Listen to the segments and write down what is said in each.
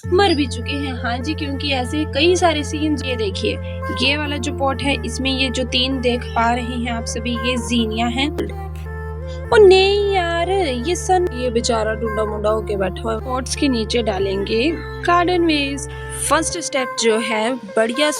मर भी चुके हैं। हाँ जी, क्योंकि ऐसे कई सारे सीन्स। ये देखिए, ये वाला जो पॉट है, इसमें ये जो 3 देख पा रहे हैं आप सभी, ये ज़ीनिया हैं। ओ नहीं यार, ये बेचारा टूटा मुंडा होके बैठा हुआ है। पॉट्स के नीचे डालेंगे गार्डन वेस्ट। फर्स्ट स्टेप जो है, बढ़िया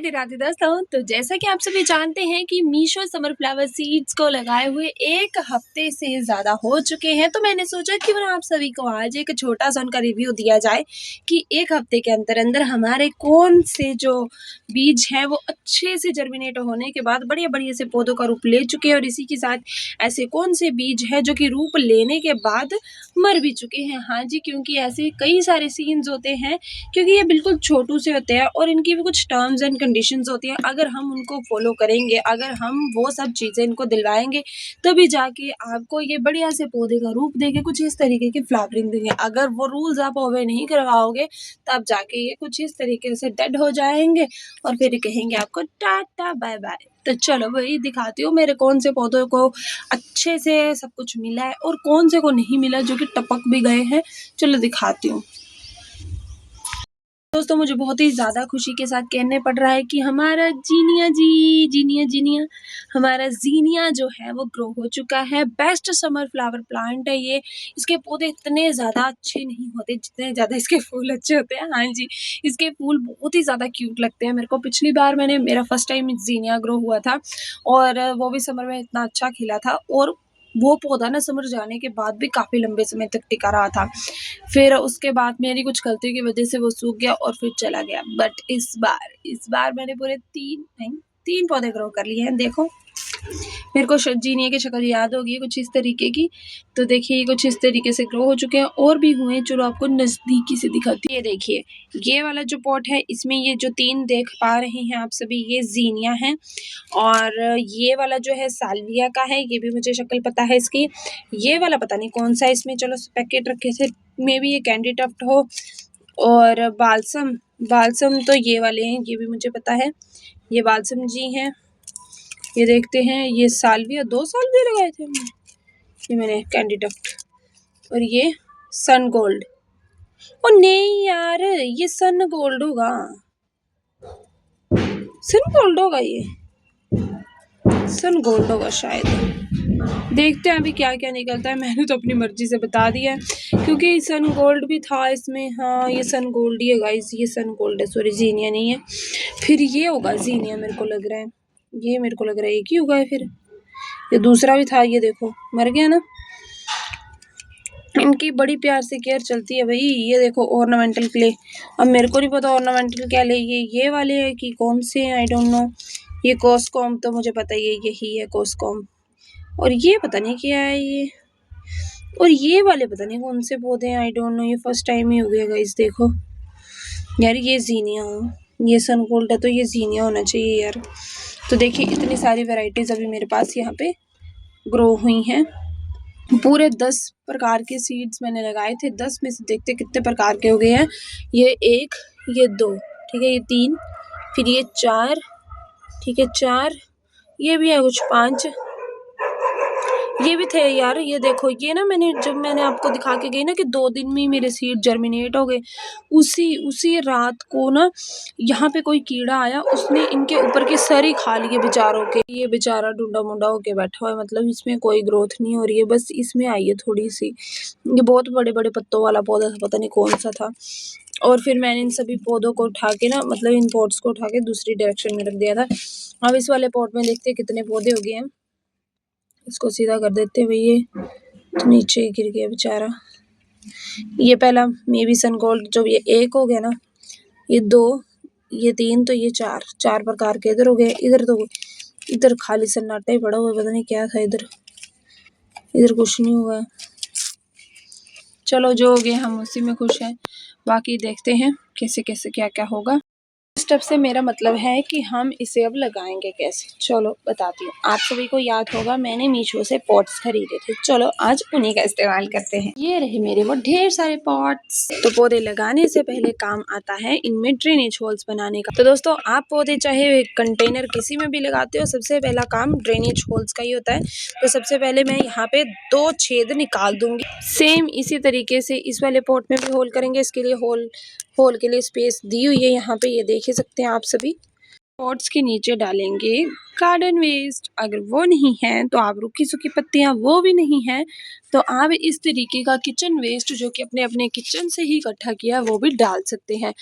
राधे दोस्तों, तो जैसा कि आप सभी जानते हैं कि मीशो समर फ्लावर सीड्स को लगाए हुए 1 हफ्ते से ज़्यादा हो चुके हैं, तो मैंने सोचा कि मैं आप सभी को आज एक छोटा सा उनका रिव्यू दिया जाए कि 1 हफ्ते के अंदर अंदर हमारे कौन से जो बीज हैं वो अच्छे से जर्मिनेट होने के बाद बढ़िया से पौधों का रूप ले चुके हैं, और इसी के साथ ऐसे कौन से बीज हैं जो कि रूप लेने के बाद मर भी चुके हैं। हाँ जी, क्योंकि ऐसे कई सारे सीन्स होते हैं, क्योंकि ये बिल्कुल छोटू से होते हैं और इनकी भी कुछ टर्म्स एंड कंडीशंस होती हैं। अगर हम उनको फॉलो करेंगे, अगर हम वो सब चीज़ें इनको दिलवाएंगे, तभी जाके आपको ये बढ़िया से पौधे का रूप देके कुछ इस तरीके की फ्लावरिंग देंगे। अगर वो रूल्स आप ओबे नहीं करवाओगे, तब जाके ये कुछ इस तरीके से डेड हो जाएंगे और फिर कहेंगे आपको टाटा बाय बाय। तो चलो भाई, दिखाती हूँ मेरे कौन से पौधों को अच्छे से सब कुछ मिला है और कौन से को नहीं मिला, जो कि टपक भी गए हैं। चलो दिखाती हूँ। दोस्तों, मुझे बहुत ही ज़्यादा खुशी के साथ कहने पड़ रहा है कि हमारा जीनिया हमारा ज़ीनिया जो है वो ग्रो हो चुका है। बेस्ट समर फ्लावर प्लांट है ये। इसके पौधे इतने ज़्यादा अच्छे नहीं होते जितने ज़्यादा इसके फूल अच्छे होते हैं। हाँ जी, इसके फूल बहुत ही ज़्यादा क्यूट लगते हैं मेरे को। पिछली बार मेरा फर्स्ट टाइम ज़ीनिया ग्रो हुआ था और वो भी समर में इतना अच्छा खिला था, और वो पौधा ना समर जाने के बाद भी काफ़ी लंबे समय तक टिका रहा था। फिर उसके बाद मेरी कुछ गलती की वजह से वो सूख गया और फिर चला गया। बट इस बार मैंने पूरे 3 पौधे ग्रो कर लिए हैं। देखो, मेरे को जीनिया की शक्ल याद होगी कुछ इस तरीके की। तो देखिए, ये कुछ इस तरीके से ग्रो हो चुके हैं और भी हुए हैं। चलो आपको नज़दीकी से दिखाती हूँ। ये देखिए, ये वाला जो पॉट है, इसमें ये जो 3 देख पा रहे हैं आप सभी, ये ज़ीनिया हैं। और ये वाला जो है साल्विया का है, ये भी मुझे शक्ल पता है इसकी। ये वाला पता नहीं कौन सा है, इसमें चलो पैकेट रखे थे, मे बी ये कैंडी टफ्ट हो। और बालसम तो ये वाले हैं, ये भी मुझे पता है, ये बालसम जी हैं। ये देखते हैं, ये साल्विया 2 साल्विया लगाए थे ये मैंने, कैंडी टफ्ट। और ये सन गोल्ड। ओ नहीं यार, ये सन गोल्ड होगा, ये सन गोल्ड होगा शायद। देखते हैं अभी क्या क्या निकलता है। मैंने तो अपनी मर्जी से बता दिया है, क्योंकि सन गोल्ड भी था इसमें। हाँ, ये सन गोल्ड ही है गाइस, ये सन गोल्ड है, सॉरी ज़ीनिया नहीं है। फिर ये होगा ज़ीनिया, मेरे को लग रहा है। ये मेरे को लग रहा है एक ही होगा है। फिर ये दूसरा भी था, ये देखो मर गया ना। इनकी बड़ी प्यार से केयर चलती है भाई। ये देखो ऑर्नामेंटल क्ले। अब मेरे को नहीं पता ऑर्नामेंटल क्या ले, ये वाले हैं कि कौन से हैं, आई डोंट नो। ये कोस्कॉम तो मुझे पता ही है, यही है कोस्कॉम। और ये पता नहीं क्या है ये, और ये वाले पता नहीं कौन से पौधे हैं, आई डोंट नो। ये फर्स्ट टाइम ही हो गया गाइस। देखो यार, ये ज़ीनिया हो, ये सन गोल्ड है तो ये ज़ीनिया होना चाहिए यार। तो देखिए, इतनी सारी वैरायटीज़ अभी मेरे पास यहाँ पे ग्रो हुई हैं। पूरे 10 प्रकार के सीड्स मैंने लगाए थे। 10 में से देखते कितने प्रकार के हो गए हैं। ये 1, ये 2, ठीक है, ये 3, फिर ये 4, ठीक है 4, ये भी है कुछ 5, ये भी थे यार। ये देखो, ये ना जब मैंने आपको दिखा के गई ना कि 2 दिन में ही मेरे सीड जर्मिनेट हो गए, उसी रात को ना यहाँ पे कोई कीड़ा आया, उसने इनके ऊपर के सर ही खा लिए बेचारों के। ये बेचारा डूंडा मुंडा होके बैठा हुआ है, मतलब इसमें कोई ग्रोथ नहीं हो रही है, बस इसमें आई है थोड़ी सी। ये बहुत बड़े बड़े पत्तों वाला पौधा था, पता नहीं कौन सा था। और फिर मैंने इन सभी पौधों को उठा के ना, मतलब इन पॉट्स को उठा के दूसरी डायरेक्शन में रख दिया था। अब इस वाले पॉट में देखते कितने पौधे हो गए हैं। इसको सीधा कर देते हुए, ये तो नीचे गिर गया बेचारा। ये पहला मे बी सन गोल्ड, जब ये 1 हो गया ना, ये 2, ये 3, तो ये 4 प्रकार के इधर हो गए। इधर खाली सन्नाटा ही पड़ा हुआ, पता नहीं क्या था इधर कुछ नहीं हुआ। चलो जो हो गया हम उसी में खुश हैं, बाकी देखते हैं कैसे कैसे क्या क्या होगा। स्टेप से मेरा मतलब है कि हम इसे अब लगाएंगे कैसे। चलो बताती हूँ। आप सभी को याद होगा मैंने मीशो से पॉट्स खरीदे थे। चलो आज उन्हीं का इस्तेमाल करते हैं। ये रहे मेरे वो ढेर सारे पॉट्स। तो पौधे लगाने से पहले काम आता है इनमें ड्रेनेज होल्स बनाने का। तो दोस्तों आप पौधे चाहे कंटेनर किसी में भी लगाते हो, सबसे पहला काम ड्रेनेज होल्स का ही होता है। तो सबसे पहले मैं यहाँ पे 2 छेद निकाल दूंगी। सेम इसी तरीके से इस वाले पॉट में भी होल करेंगे। इसके लिए होल के लिए स्पेस दी हुई है यहाँ पे, ये देख ही सकते हैं आप सभी। पॉट्स के नीचे डालेंगे गार्डन वेस्ट। अगर वो नहीं है तो आप रूखी सूखी पत्तियां, वो भी नहीं है तो आप इस तरीके का किचन वेस्ट जो कि अपने अपने किचन से ही इकट्ठा किया वो भी डाल सकते हैं।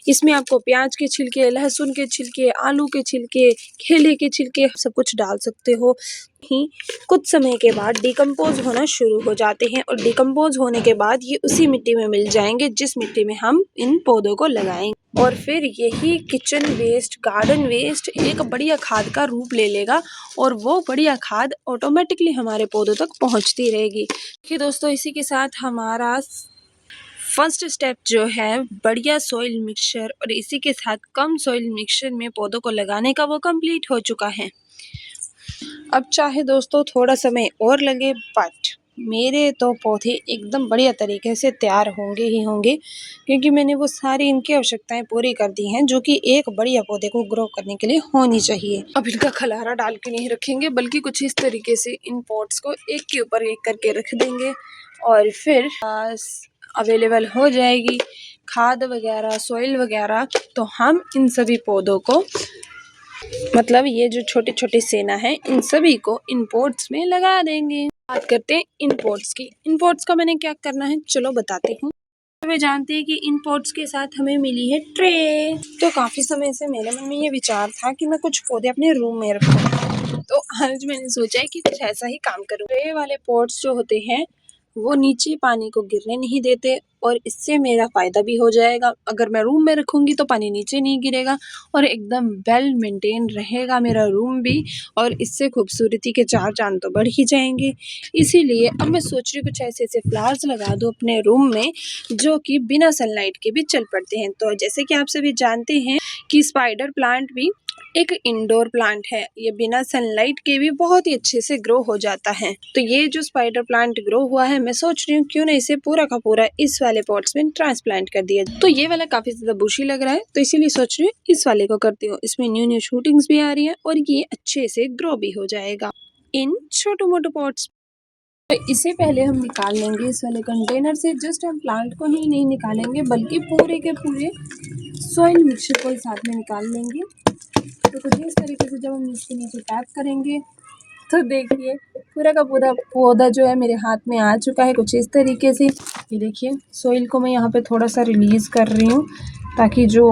इसमें आपको प्याज के छिलके, लहसुन के छिलके, आलू के छिलके, केले के छिलके सब कुछ डाल सकते हो। ही कुछ समय के बाद डिकम्पोज होना शुरू हो जाते हैं और डिकम्पोज होने के बाद ये उसी मिट्टी में मिल जाएंगे जिस मिट्टी में हम इन पौधों को लगाएंगे। और फिर यही किचन वेस्ट, गार्डन वेस्ट एक बढ़िया खाद का रूप ले लेगा और वो बढ़िया खाद ऑटोमेटिकली हमारे पौधों तक पहुंचती रहेगी। देखिए दोस्तों, इसी के साथ हमारा फर्स्ट स्टेप जो है बढ़िया सॉइल मिक्सचर और इसी के साथ कम सॉइल मिक्सचर में पौधों को लगाने का वो कंप्लीट हो चुका है। अब चाहे दोस्तों थोड़ा समय और लगे बट मेरे तो पौधे एकदम बढ़िया तरीके से तैयार होंगे ही होंगे, क्योंकि मैंने वो सारी इनकी आवश्यकताएं पूरी कर दी हैं जो कि एक बढ़िया पौधे को ग्रो करने के लिए होनी चाहिए। अब इनका खलारा डाल के नहीं रखेंगे बल्कि कुछ इस तरीके से इन पॉट्स को एक के ऊपर एक करके रख देंगे और फिर अवेलेबल हो जाएगी खाद वगैरह, सॉइल वगैरह, तो हम इन सभी पौधों को, मतलब ये जो छोटे छोटे सेना है, इन सभी को इन पॉट्स में लगा देंगे। बात करते हैं इन पॉट्स की। इन पॉट्स का मैंने क्या करना है चलो बताती हूँ। वे जानते हैं कि इन पॉट्स के साथ हमें मिली है ट्रे। तो काफी समय से मेरे मन में ये विचार था कि मैं कुछ पौधे अपने रूम में रखूं, तो आज मैंने सोचा है कि कुछ ऐसा ही काम करूं। ट्रे वाले पॉट्स जो होते हैं वो नीचे पानी को गिरने नहीं देते और इससे मेरा फायदा भी हो जाएगा। अगर मैं रूम में रखूंगी तो पानी नीचे नहीं गिरेगा और एकदम वेल मेंटेन रहेगा मेरा रूम भी, और इससे खूबसूरती के 4 चांद तो बढ़ ही जाएंगे। इसीलिए अब मैं सोच रही हूँ कुछ ऐसे ऐसे फ्लावर्स लगा दूँ अपने रूम में जो कि बिना सनलाइट के भी चल पड़ते हैं। तो जैसे कि आप सभी जानते हैं कि स्पाइडर प्लांट भी एक इंडोर प्लांट है, ये बिना सनलाइट के भी बहुत ही अच्छे से ग्रो हो जाता है। तो ये जो स्पाइडर प्लांट ग्रो हुआ है, मैं सोच रही हूँ क्यों ना इसे पूरा का पूरा इस वाले पॉट्स में ट्रांसप्लांट कर दिया। तो ये वाला काफी ज्यादा बुशी लग रहा है तो इसीलिए सोच रही हूँ इस वाले को करती हूँ। इसमें न्यू न्यू शूटिंग्स भी आ रही है और ये अच्छे से ग्रो भी हो जाएगा इन छोटे मोटे पॉट्स। तो इसे पहले हम निकाल लेंगे इस वाले कंटेनर से। जस्ट हम प्लांट को ही नहीं निकालेंगे बल्कि पूरे के पूरे सॉइल मिक्सचर को साथ में निकाल लेंगे। तो कुछ इस तरीके से जब हम इसके नीचे टैप करेंगे तो देखिए पूरा का पूरा पौधा जो है मेरे हाथ में आ चुका है कुछ इस तरीके से। ये देखिए सॉइल को मैं यहाँ पे थोड़ा सा रिलीज़ कर रही हूँ ताकि जो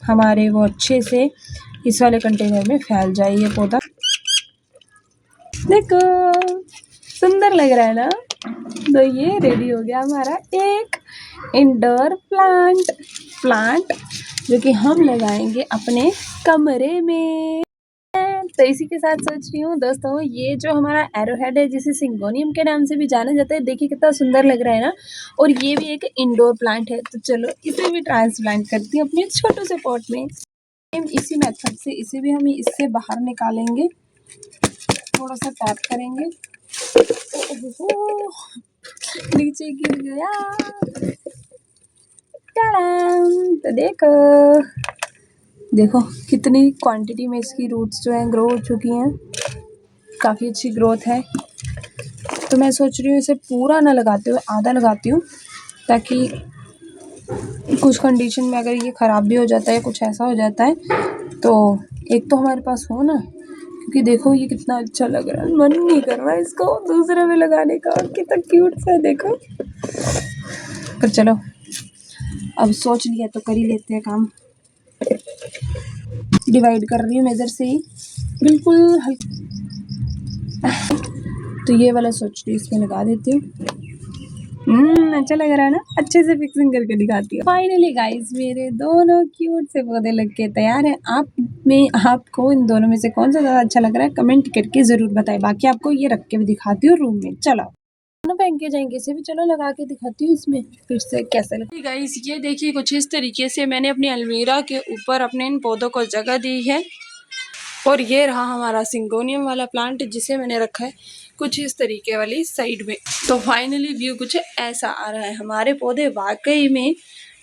हमारे वो अच्छे से इस वाले कंटेनर में फैल जाए ये पौधा। देखो सुंदर लग रहा है ना। तो ये रेडी हो गया हमारा एक इंडोर प्लांट जो कि हम लगाएंगे अपने कमरे में। तो इसी के साथ सोच रही हूँ दोस्तों, ये जो हमारा एरोहेड है जिसे सिंगोनियम के नाम से भी जाना जाता है, देखिए कितना सुंदर लग रहा है ना। और ये भी एक इंडोर प्लांट है, तो चलो इसे भी ट्रांसप्लांट करती हूँ अपने छोटे से पॉट में। इसी मेथड से इसे भी हम इससे बाहर निकालेंगे, थोड़ा सा टैप करेंगे। नीचे गिर गया। तो देखो कितनी क्वांटिटी में इसकी रूट्स जो हैं ग्रो हो चुकी हैं, काफ़ी अच्छी ग्रोथ है। तो मैं सोच रही हूँ इसे पूरा ना लगाते हुए आधा लगाती हूँ, ताकि कुछ कंडीशन में अगर ये ख़राब भी हो जाता है, कुछ ऐसा हो जाता है तो एक तो हमारे पास हो ना। क्योंकि देखो ये कितना अच्छा लग रहा है, मन नहीं कर रहा है इसको दूसरे में लगाने का, कितना क्यूट सा है देखो। पर चलो अब सोच लिया तो कर ही लेते हैं काम। डिवाइड कर रही हूँ मैं इधर से ही बिल्कुल तो ये वाला सोच रही हूँ इसमें लगा देती हूँ। अच्छा लग रहा है ना, अच्छे से फिक्सिंग करके दिखाती हूँ। फाइनली गाइस मेरे दोनों क्यूट से पौधे लग के तैयार हैं। आपको इन दोनों में से कौन सा ज़्यादा अच्छा लग रहा है कमेंट करके ज़रूर बताएं। बाकी आपको ये रख के भी दिखाती हूँ रूम में। चलो। ना पहन के जाएंगे, इसे भी चलो लगा के दिखाती हूँ इसमें फिर से कैसा लगता है। गाइस ये देखिए कुछ इस तरीके से मैंने अपनी अलमीरा के ऊपर अपने इन पौधों को जगह दी है। और ये रहा हमारा सिंगोनियम वाला प्लांट जिसे मैंने रखा है कुछ इस तरीके वाली साइड में। तो फाइनली व्यू कुछ ऐसा आ रहा है। हमारे पौधे वाकई में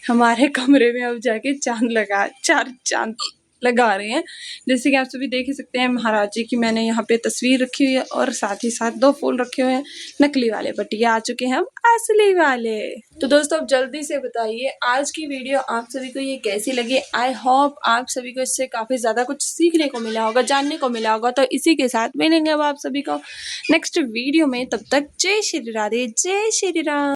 हमारे कमरे में अब जाके चार चांद लगा रहे हैं। जैसे कि आप सभी देख ही सकते हैं महाराज जी की मैंने यहाँ पे तस्वीर रखी हुई है और साथ ही साथ 2 फूल रखे हुए हैं नकली वाले, बट ये आ चुके हैं हम असली वाले। तो दोस्तों अब जल्दी से बताइए आज की वीडियो आप सभी को ये कैसी लगी। आई होप आप सभी को इससे काफी ज्यादा कुछ सीखने को मिला होगा, जानने को मिला होगा। तो इसी के साथ मिलेंगे अब आप सभी को नेक्स्ट वीडियो में। तब तक जय श्री राधे, जय श्री राम।